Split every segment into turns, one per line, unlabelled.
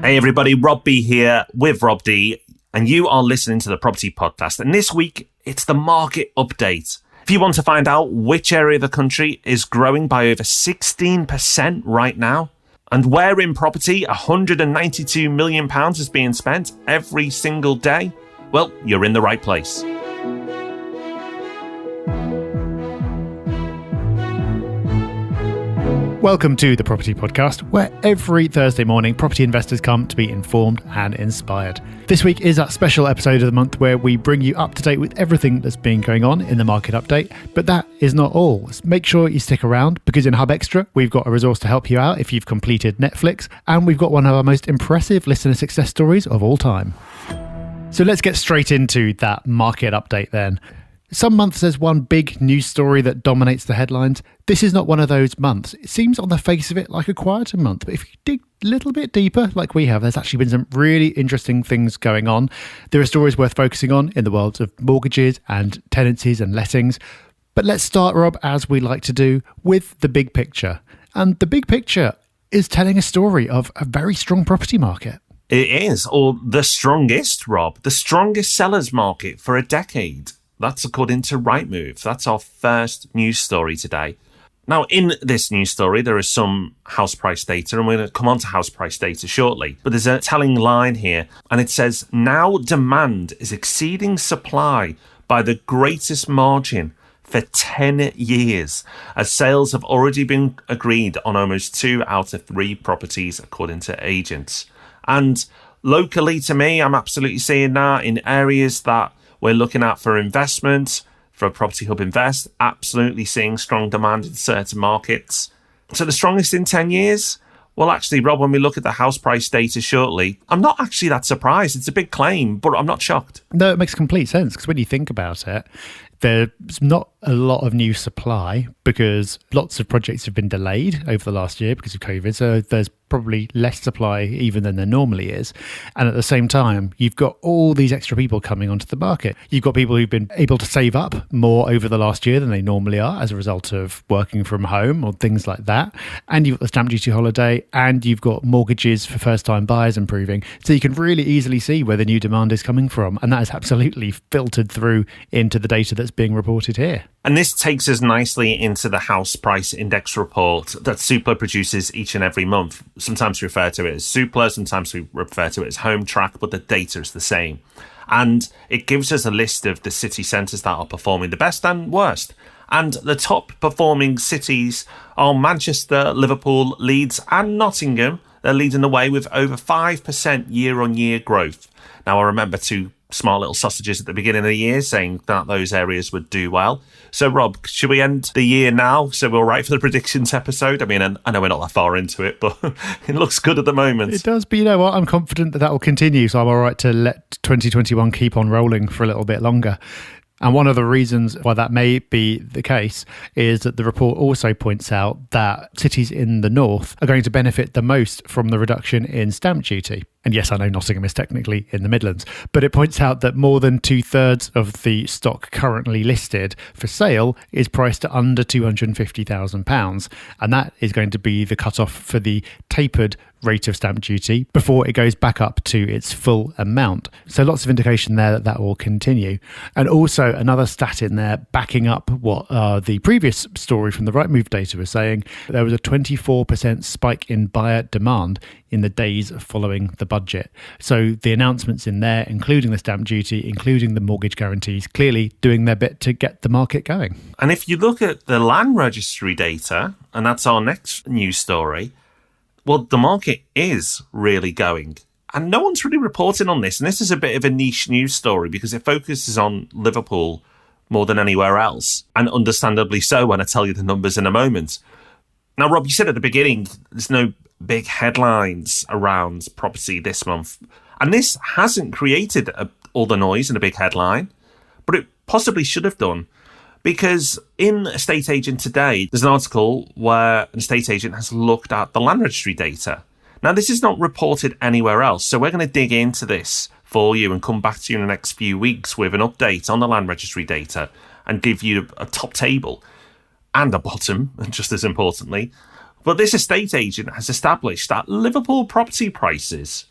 Hey everybody, Rob B here with Rob D, and you are listening to the Property Podcast. And this week, it's the market update. If you want to find out which area of the country is growing by over 16% right now, and where in property £192 million is being spent every single day, well, you're in the right place.
Welcome to the Property Podcast, where every Thursday morning property investors come to be informed and inspired. This week is our special episode of the month where we bring you up to date with everything that's been going on in the market update. But that is not all. Make sure you stick around because in Hub Extra, we've got a resource to help you out if you've completed Netflix, and we've got one of our most impressive listener success stories of all time. So let's get straight into that market update then. Some months there's one big news story that dominates the headlines. This is not one of those months. It seems on the face of it like a quieter month, but if you dig a little bit deeper, like we have, there's actually been some really interesting things going on. There are stories worth focusing on in the world of mortgages and tenancies and lettings. But let's start, Rob, as we like to do, with the big picture. And the big picture is telling a story of a very strong property market.
It is, or the strongest, Rob, the strongest sellers market for a decade. That's according to Rightmove. That's our first news story today. Now, in this news story, there is some house price data, and we're going to come on to house price data shortly. But there's a telling line here, and it says, now demand is exceeding supply by the greatest margin for 10 years, as sales have already been agreed on almost 2 out of 3 properties, according to agents. And locally, to me, I'm absolutely seeing that in areas that we're looking at for investment, for Property Hub Invest, absolutely seeing strong demand in certain markets. So the strongest in 10 years? Well, actually, Rob, when we look at the house price data shortly, I'm not actually that surprised. It's a big claim, but I'm not shocked.
No, it makes complete sense because when you think about it, there's not a lot of new supply because lots of projects have been delayed over the last year because of COVID. So there's probably less supply even than there normally is. And at the same time, you've got all these extra people coming onto the market. You've got people who've been able to save up more over the last year than they normally are as a result of working from home or things like that. And you've got the stamp duty holiday, and you've got mortgages for first-time buyers improving. So you can really easily see where the new demand is coming from. And that is absolutely filtered through into the data that's being reported here.
And this takes us nicely into the house price index report that Zoopla produces each and every month. Sometimes we refer to it as Zoopla, sometimes we refer to it as Home Track, but the data is the same. And it gives us a list of the city centres that are performing the best and worst. And the top performing cities are Manchester, Liverpool, Leeds and Nottingham. They're leading the way with over 5% year-on-year growth. Now, I remember 2 smart little sausages at the beginning of the year saying that those areas would do well. So, Rob, should we end the year now so we're all right for the predictions episode? I mean, I know we're not that far into it, but it looks good at the moment.
It does, but you know what? I'm confident that will continue, so I'm all right to let 2021 keep on rolling for a little bit longer. And one of the reasons why that may be the case is that the report also points out that cities in the north are going to benefit the most from the reduction in stamp duty. And yes, I know Nottingham is technically in the Midlands, but it points out that more than 2/3 of the stock currently listed for sale is priced at under £250,000. And that is going to be the cutoff for the tapered rate of stamp duty before it goes back up to its full amount. So lots of indication there that that will continue. And also another stat in there backing up what the previous story from the Rightmove data was saying. There was a 24% spike in buyer demand in the days following the budget. So the announcements in there, including the stamp duty, including the mortgage guarantees, clearly doing their bit to get the market going.
And if you look at the land registry data, and that's our next news story, well, the market is really going. And no one's really reporting on this. And this is a bit of a niche news story because it focuses on Liverpool more than anywhere else. And understandably so when I tell you the numbers in a moment. Now, Rob, you said at the beginning, there's no big headlines around property this month. And this hasn't created all the noise in a big headline, but it possibly should have done. Because in Estate Agent today, there's an article where an estate agent has looked at the land registry data. Now, this is not reported anywhere else, so we're going to dig into this for you and come back to you in the next few weeks with an update on the land registry data and give you a top table and a bottom, just as importantly. But this estate agent has established that Liverpool property prices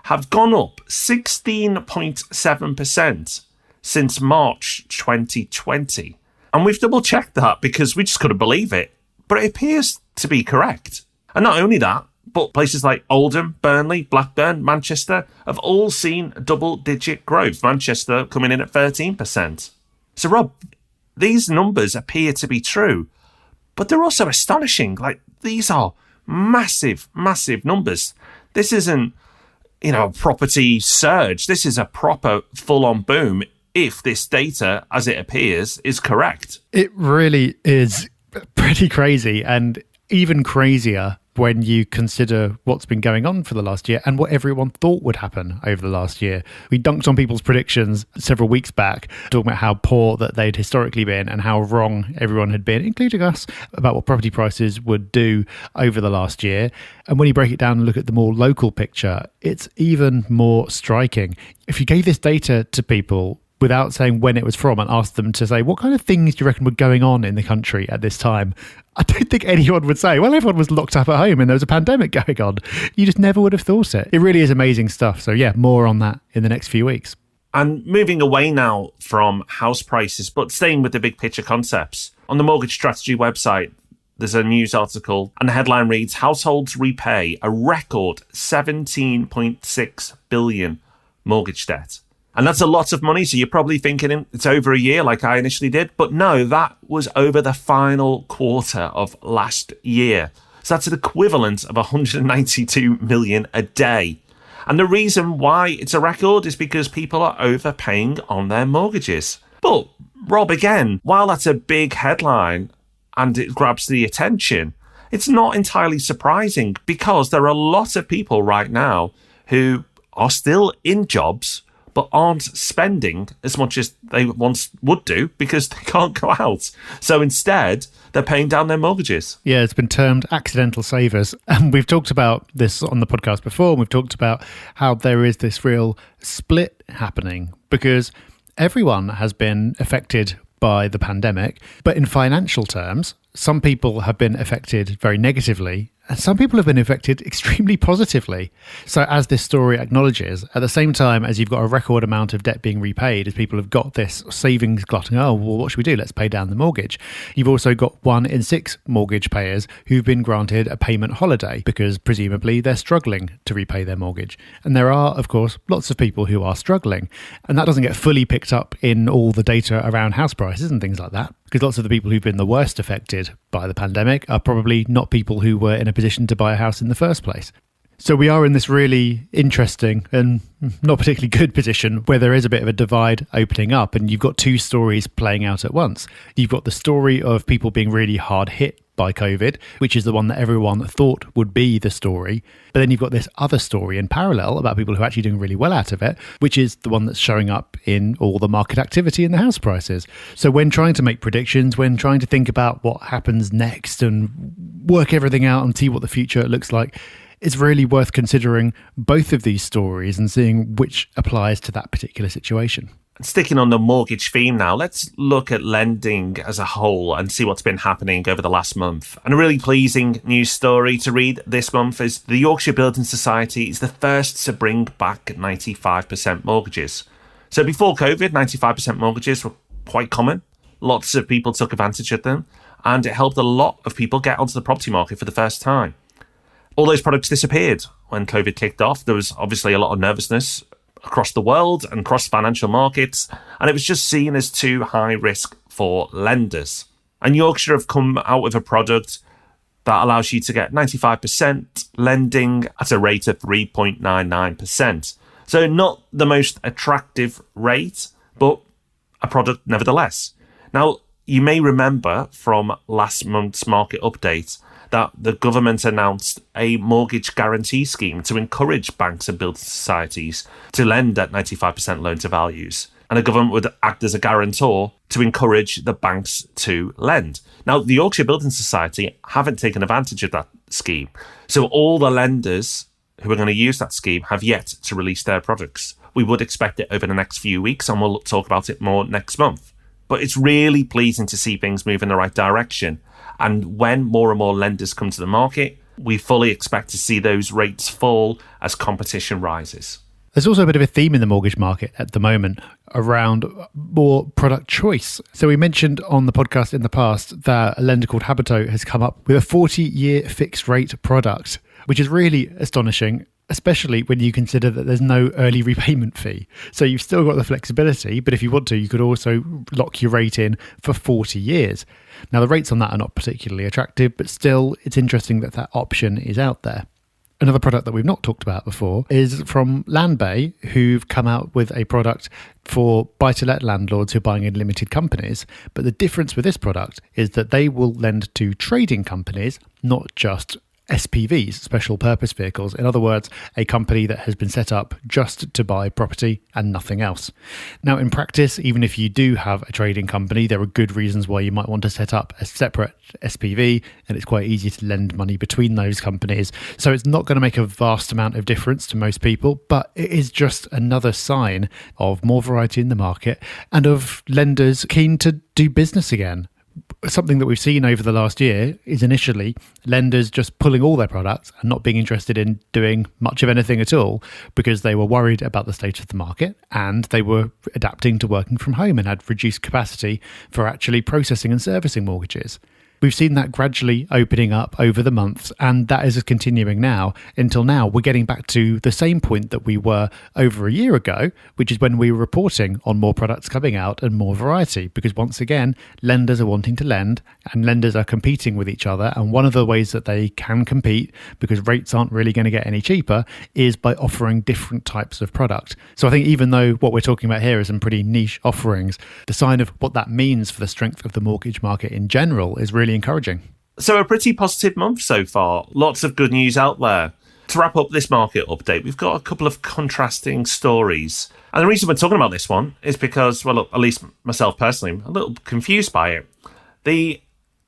have gone up 16.7% since March 2020. And we've double checked that because we just couldn't believe it. But it appears to be correct. And not only that, but places like Oldham, Burnley, Blackburn, Manchester have all seen double-digit growth. Manchester coming in at 13%. So, Rob, these numbers appear to be true, but they're also astonishing. Like, these are massive, massive numbers. This isn't, a property surge. This is a proper full-on boom if this data, as it appears, is correct.
It really is pretty crazy, and even crazier when you consider what's been going on for the last year and what everyone thought would happen over the last year. We dunked on people's predictions several weeks back, talking about how poor that they'd historically been and how wrong everyone had been, including us, about what property prices would do over the last year. And when you break it down and look at the more local picture, it's even more striking. If you gave this data to people without saying when it was from and asked them to say, what kind of things do you reckon were going on in the country at this time? I don't think anyone would say, well, everyone was locked up at home and there was a pandemic going on. You just never would have thought it. It really is amazing stuff. So yeah, more on that in the next few weeks.
And moving away now from house prices, but staying with the big picture concepts. On the Mortgage Strategy website, there's a news article and the headline reads, households repay a record 17.6 billion mortgage debt. And that's a lot of money, so you're probably thinking it's over a year like I initially did. But no, that was over the final quarter of last year. So that's an equivalent of 192 million a day. And the reason why it's a record is because people are overpaying on their mortgages. But, Rob, again, while that's a big headline and it grabs the attention, it's not entirely surprising because there are a lot of people right now who are still in jobs but aren't spending as much as they once would do because they can't go out. So instead, they're paying down their mortgages.
Yeah, it's been termed accidental savers. And we've talked about this on the podcast before. And we've talked about how there is this real split happening because everyone has been affected by the pandemic. But in financial terms, some people have been affected very negatively and some people have been affected extremely positively. So as this story acknowledges, at the same time as you've got a record amount of debt being repaid, as people have got this savings glut, oh, well, what should we do? Let's pay down the mortgage. You've also got 1 in 6 mortgage payers who've been granted a payment holiday because presumably they're struggling to repay their mortgage. And there are, of course, lots of people who are struggling. And that doesn't get fully picked up in all the data around house prices and things like that, because lots of the people who've been the worst affected by the pandemic are probably not people who were in a position to buy a house in the first place. So we are in this really interesting and not particularly good position where there is a bit of a divide opening up and you've got 2 stories playing out at once. You've got the story of people being really hard hit by COVID, which is the one that everyone thought would be the story. But then you've got this other story in parallel about people who are actually doing really well out of it, which is the one that's showing up in all the market activity in the house prices. So when trying to make predictions, when trying to think about what happens next and work everything out and see what the future looks like, it's really worth considering both of these stories and seeing which applies to that particular situation.
Sticking on the mortgage theme now, let's look at lending as a whole and see what's been happening over the last month. And a really pleasing news story to read this month is the Yorkshire Building Society is the first to bring back 95% mortgages. So before COVID, 95% mortgages were quite common. Lots of people took advantage of them, and it helped a lot of people get onto the property market for the first time. All those products disappeared when COVID kicked off. There was obviously a lot of nervousness across the world and across financial markets, and it was just seen as too high risk for lenders. And Yorkshire have come out with a product that allows you to get 95% lending at a rate of 3.99%. So not the most attractive rate, but a product nevertheless. Now, you may remember from last month's market update that the government announced a mortgage guarantee scheme to encourage banks and building societies to lend at 95% loan to values. And the government would act as a guarantor to encourage the banks to lend. Now, the Yorkshire Building Society haven't taken advantage of that scheme. So all the lenders who are going to use that scheme have yet to release their products. We would expect it over the next few weeks, and we'll talk about it more next month. But it's really pleasing to see things move in the right direction. And when more and more lenders come to the market, We fully expect to see those rates fall as competition rises.
There's also a bit of a theme in the mortgage market at the moment around more product choice. So we mentioned on the podcast in the past that a lender called Habito has come up with a 40-year fixed rate product, which is really astonishing, especially when you consider that there's no early repayment fee. So you've still got the flexibility, but if you want to, you could also lock your rate in for 40 years. Now, the rates on that are not particularly attractive, but still, it's interesting that that option is out there. Another product that we've not talked about before is from Landbay, who've come out with a product for buy-to-let landlords who are buying in limited companies. But the difference with this product is that they will lend to trading companies, not just SPVs, special purpose vehicles. In other words, a company that has been set up just to buy property and nothing else. Now, in practice, even if you do have a trading company, there are good reasons why you might want to set up a separate SPV, and it's quite easy to lend money between those companies. So it's not going to make a vast amount of difference to most people, but it is just another sign of more variety in the market and of lenders keen to do business again. Something that we've seen over the last year is initially lenders just pulling all their products and not being interested in doing much of anything at all because they were worried about the state of the market and they were adapting to working from home and had reduced capacity for actually processing and servicing mortgages. We've seen that gradually opening up over the months, and that is continuing now. Until now, we're getting back to the same point that we were over a year ago, which is when we were reporting on more products coming out and more variety. Because once again, lenders are wanting to lend and lenders are competing with each other. And one of the ways that they can compete, because rates aren't really going to get any cheaper, is by offering different types of product. So I think even though what we're talking about here is some pretty niche offerings, the sign of what that means for the strength of the mortgage market in general is really encouraging.
So a pretty positive month so far. Lots of good news out there. To wrap up this market update, we've got a couple of contrasting stories. And the reason we're talking about this one is because, well, look, at least myself personally, I'm a little confused by it. The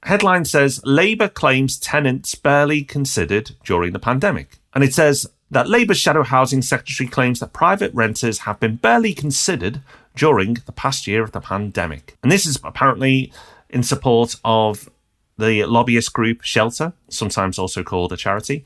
headline says, Labour claims tenants barely considered during the pandemic. And it says that Labour's Shadow Housing Secretary claims that private renters have been barely considered during the past year of the pandemic. And this is apparently in support of the lobbyist group Shelter, sometimes also called a charity,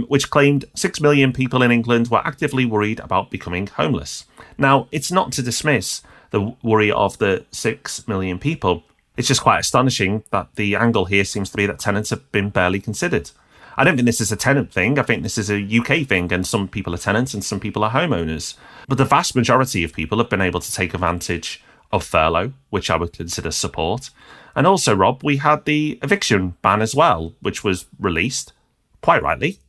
which claimed 6 million people in England were actively worried about becoming homeless. Now, it's not to dismiss the worry of the 6 million people. It's just quite astonishing that the angle here seems to be that tenants have been barely considered. I don't think this is a tenant thing. I think this is a UK thing, and some people are tenants and some people are homeowners. But the vast majority of people have been able to take advantage of furlough, which I would consider support. And also, Rob, we had the eviction ban as well, which was released, quite rightly,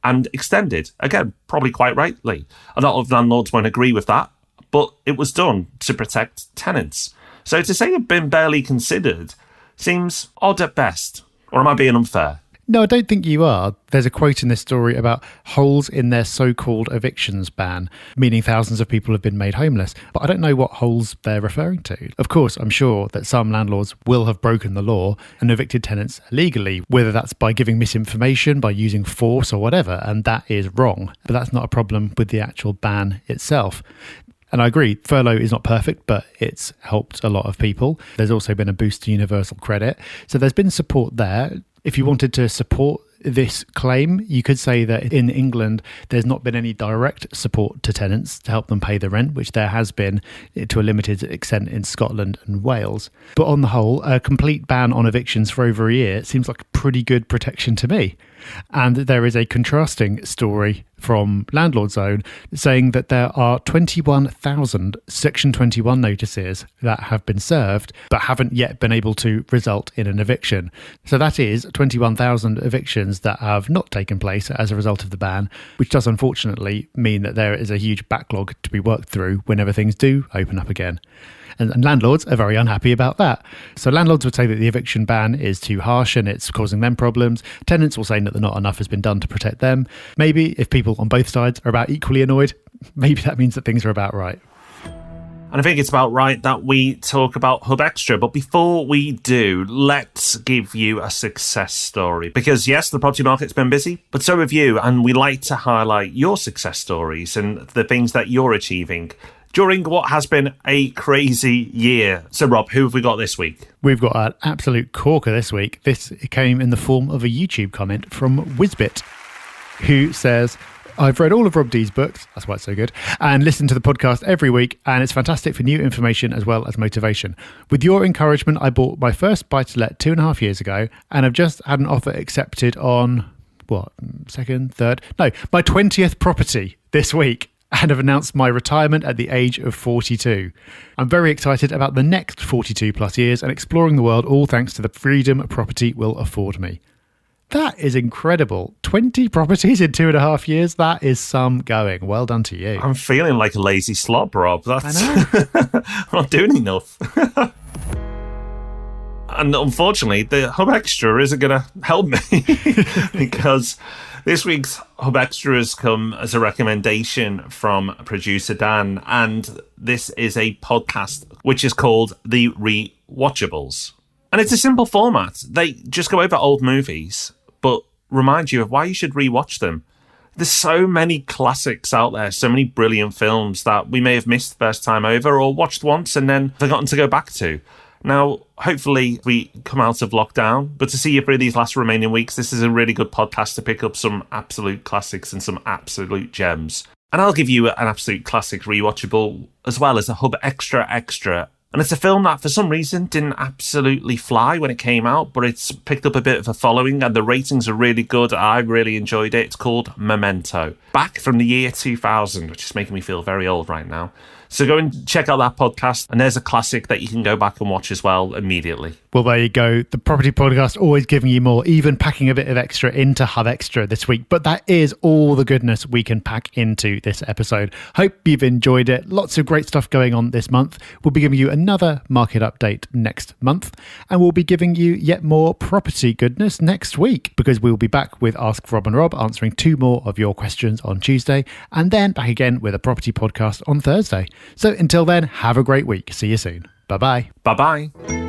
and extended, again, probably quite rightly. A lot of landlords won't agree with that, but it was done to protect tenants. So to say they've been barely considered seems odd at best. Or am I being unfair?
No, I don't think you are. There's a quote in this story about holes in their so-called evictions ban, meaning thousands of people have been made homeless. But I don't know what holes they're referring to. Of course, I'm sure that some landlords will have broken the law and evicted tenants illegally, whether that's by giving misinformation, by using force or whatever, and that is wrong. But that's not a problem with the actual ban itself. And I agree, furlough is not perfect, but it's helped a lot of people. There's also been a boost to universal credit. So there's been support there. If you wanted to support this claim, you could say that in England, there's not been any direct support to tenants to help them pay the rent, which there has been to a limited extent in Scotland and Wales. But on the whole, a complete ban on evictions for over a year seems like pretty good protection to me. And there is a contrasting story from Landlord Zone saying that there are 21,000 Section 21 notices that have been served but haven't yet been able to result in an eviction. So that is 21,000 evictions that have not taken place as a result of the ban, which does unfortunately mean that there is a huge backlog to be worked through whenever things do open up again. And landlords are very unhappy about that. So landlords would say that the eviction ban is too harsh and it's causing them problems. Tenants will say that not enough has been done to protect them. Maybe if people on both sides are about equally annoyed, maybe that means that things are about right.
And I think it's about right that we talk about Hub Extra. But before we do, let's give you a success story. Because yes, the property market's been busy, but so have you. And we like to highlight your success stories and the things that you're achieving during what has been a crazy year. So, Rob, who have we got this week?
We've got an absolute corker this week. This came in the form of a YouTube comment from Whizbit, who says, I've read all of Rob D's books, that's why it's so good, and listened to the podcast every week, and it's fantastic for new information as well as motivation. With your encouragement, I bought my first buy-to-let 2.5 years ago, and I've just had an offer accepted on, my 20th property this week, and have announced my retirement at the age of 42. I'm very excited about the next 42 plus years and exploring the world, all thanks to the freedom property will afford me. That is incredible. 20 properties in 2.5 years. That is some going. Well done to you.
I'm feeling like a lazy slob, Rob. I know. I'm not doing enough. And unfortunately, the Hub Extra isn't going to help me because this week's Hub Extra has come as a recommendation from producer Dan. And this is a podcast which is called The Rewatchables. And it's a simple format. They just go over old movies, but remind you of why you should rewatch them. There's so many classics out there, so many brilliant films that we may have missed the first time over or watched once and then forgotten to go back to. Now, hopefully we come out of lockdown, but to see you through these last remaining weeks, this is a really good podcast to pick up some absolute classics and some absolute gems. And I'll give you an absolute classic rewatchable as well as a Hub Extra. And it's a film that, for some reason, didn't absolutely fly when it came out, but it's picked up a bit of a following, and the ratings are really good. I really enjoyed it. It's called Memento. Back from the year 2000, which is making me feel very old right now. So go and check out that podcast, and there's a classic that you can go back and watch as well immediately. Well,
there you go. The Property Podcast always giving you more, even packing a bit of extra into Hub Extra this week. But that is all the goodness we can pack into this episode. Hope you've enjoyed it. Lots of great stuff going on this month. We'll be giving you another market update next month, and we'll be giving you yet more property goodness next week, because we'll be back with Ask Rob and Rob, answering 2 more of your questions on Tuesday, and then back again with a Property Podcast on Thursday. So until then, have a great week. See you soon. Bye-bye.
Bye-bye.